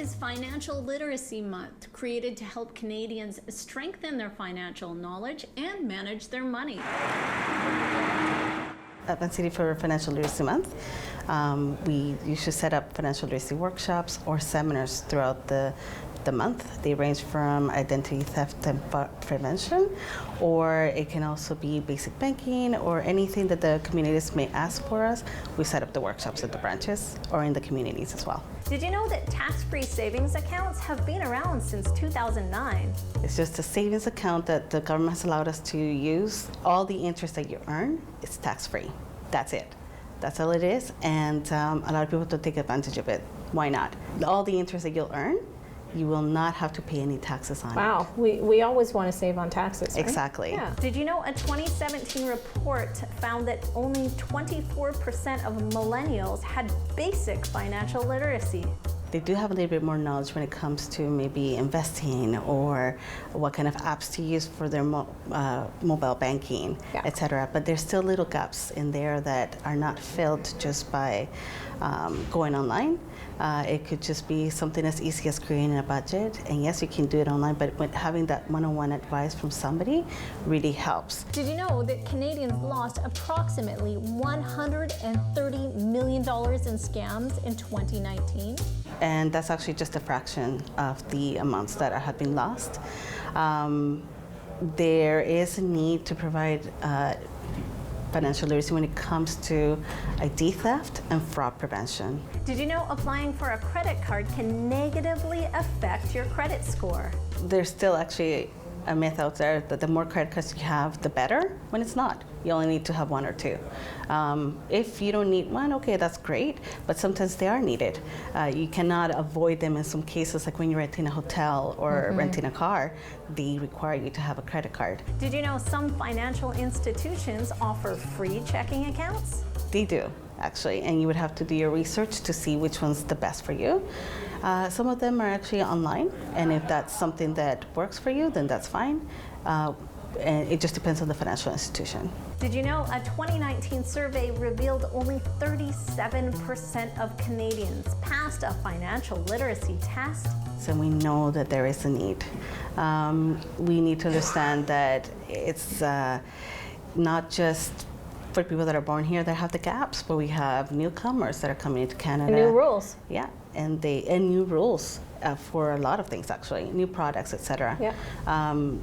is Financial Literacy Month, created to help Canadians strengthen their financial knowledge and manage their money. Atwal City for Financial Literacy Month, we usually set up financial literacy workshops or seminars throughout the month. They range from identity theft and prevention, or it can also be basic banking or anything that the communities may ask for us. We set up the workshops at the branches or in the communities as well. Did you know that tax-free savings accounts have been around since 2009? It's just a savings account that the government has allowed us to use. All the interest that you earn is tax-free. That's it. That's all it is, and a lot of people don't take advantage of it. Why not? All the interest that you'll earn, you will not have to pay any taxes on it. Wow, we always want to save on taxes, right? Exactly. Yeah. Did you know a 2017 report found that only 24% of millennials had basic financial literacy? They do have a little bit more knowledge when it comes to maybe investing or what kind of apps to use for their mobile banking, etc. But there's still little gaps in there that are not filled just by going online. It could just be something as easy as creating a budget. And yes, you can do it online, but having that one-on-one advice from somebody really helps. Did you know that Canadians lost approximately $130 million in scams in 2019? And that's actually just a fraction of the amounts that have been lost. There is a need to provide financial literacy when it comes to ID theft and fraud prevention. Did you know applying for a credit card can negatively affect your credit score? There's still actually a myth out there that the more credit cards you have, the better, when it's not. You only need to have one or two. If you don't need one, okay, that's great, but sometimes they are needed. You cannot avoid them in some cases, like when you're renting a hotel or renting a car, they require you to have a credit card. Did you know some financial institutions offer free checking accounts? They do, actually, and you would have to do your research to see which one's the best for you. Some of them are actually online, and if that's something that works for you, then that's fine. And it just depends on the financial institution. Did you know a 2019 survey revealed only 37% of Canadians passed a financial literacy test? So we know that there is a need. We need to understand that it's not just for people that are born here that have the gaps, but we have newcomers that are coming into Canada. And new rules. Yeah, and new rules for a lot of things, actually, new products, etc. Yeah.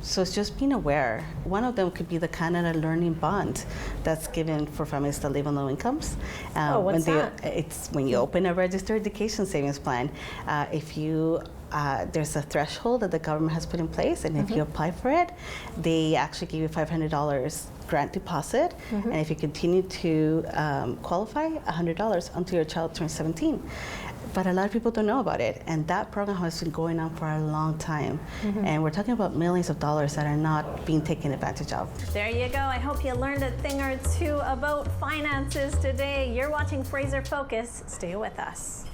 So it's just being aware. One of them could be the Canada Learning Bond that's given for families that live on low incomes. What's that? It's when you open a registered education savings plan. If you there's a threshold that the government has put in place, and if you apply for it, they actually give you $500 grant deposit, and if you continue to qualify, $100 until your child turns 17. But a lot of people don't know about it, and that program has been going on for a long time, and we're talking about millions of dollars that are not being taken advantage of. There you go. I hope you learned a thing or two about finances today. You're watching Fraser Focus. Stay with us.